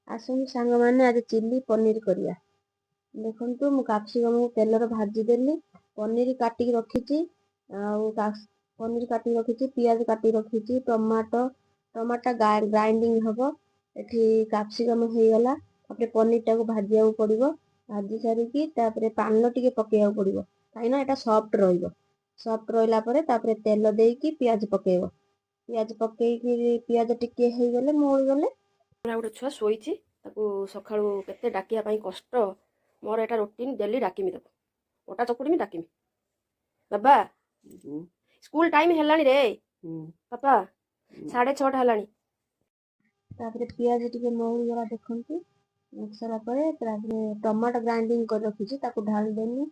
आसନ୍ତୁ ସାଙ୍ଗମାନେ ଆଜି ଚିଲି ପନିର କରିବା। ଦେଖନ୍ତୁ ମୁଁ କ୍ୟାପ୍ସିକମ୍ ତେଲରେ ଭାଜିଦେଲି, ପନିର କାଟିକି ରଖିଛି, ଆଉ ପନିର କାଟିକି ରଖିଛି, ପିଆଜ କାଟିକି ରଖିଛି, ଟମାଟୋ ଗ୍ରାଇଣ୍ଡିଙ୍ଗ ହବ। ଏଠି କ୍ୟାପ୍ସିକମ୍ ହେଇଗଲା, ତାପରେ ପନିରଟାକୁ ଭାଜିବାକୁ ପଡ଼ିବ। ଭାଜି ସାରିକି ତାପରେ ପାନ ଟିକେ ପକେଇବାକୁ ପଡ଼ିବ, କାହିଁକିନା ଏଇଟା ସଫ୍ଟ ରହିବ। ସଫ୍ଟ ରହିଲା ପରେ ତାପରେ ତେଲ ଦେଇକି ପିଆଜ ପକେଇବ। ପିଆଜ ପକେଇକି ପିଆଜ ଟିକେ ହେଇଗଲେ ମଉଳିଗଲେ ଗୋଟେ ଛୁଆ ଶୋଇଛି, ତାକୁ ସକାଳୁ କେତେ ଡାକିବା ପାଇଁ କଷ୍ଟ। ମୋର ଏଟା ରୁଟିନ୍, ଡେଲି ଡାକିମି ତାକୁ, ଅଟା ଚକୁଡ଼ିମି ଡାକିମି, ବାବା ସ୍କୁଲ ଟାଇମ୍ ହେଲାଣି ରେ ବାପା, 6:30 ହେଲାଣି। ତାପରେ ପିଆଜ ଟିକେ ମଉଳିଗଲା ଦେଖନ୍ତୁ, ସାରିଲା ପରେ ତାପରେ ଟମାଟୋ ଗ୍ରାଇଣ୍ଡିଙ୍ଗ କରି ରଖିଛି ତାକୁ ଢାଳିଦେଲି।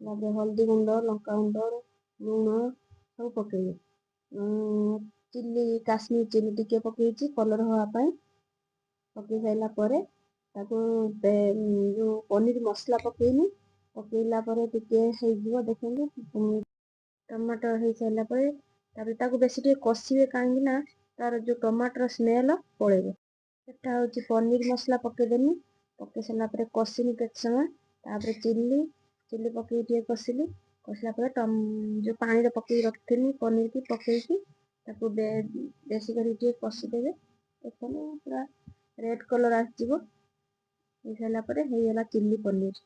ତାପରେ ହଳଦୀ ଗୁଣ୍ଡ, ଲଙ୍କା ଗୁଣ୍ଡ, ଲୁଣ ସବୁ ପକେଇବି। ଚିଲି କାଶ୍ମୀର ଚିଲି ଟିକେ ପକେଇଛି କଲର୍ ହେବା ପାଇଁ। ପକେଇ ସାରିଲା ପରେ ତାକୁ ଯେଉଁ ପନିର ମସଲା ପକେଇଲା ପରେ ଟିକେ ହେଇଯିବ ଦେଖନ୍ତୁ। ଟମାଟୋ ହେଇସାରିଲା ପରେ ତାପରେ ତାକୁ ବେଶୀ ଟିକେ କଷିବେ, କାହିଁକି ନା ତାର ଯେଉଁ ଟମାଟୋର ସ୍ମେଲ୍ ପଳେଇବ। ସେଟା ହେଉଛି ପନିର ମସଲା ପକେଇଦେଲି। ପକେଇ ସାରିଲା ପରେ କଷିଲି କେତେ ସମୟ, ତାପରେ ଚିଲି ପକେଇକି ଟିକେ କଷିଲା ପରେ ଯେଉଁ ପାଣିରେ ପକେଇକି ରଖିଥିଲି ପନିରକି ପକେଇକି ତାକୁ ବେଶୀ କରି ଟିକେ କଷିଦେବେ। ଦେଖନ୍ତୁ ପୁରା ରେଡ୍ କଲର୍ ଆସିଯିବ। ହେଇସାରିଲା ପରେ ହେଇଗଲା ଚିଲି ପନିର।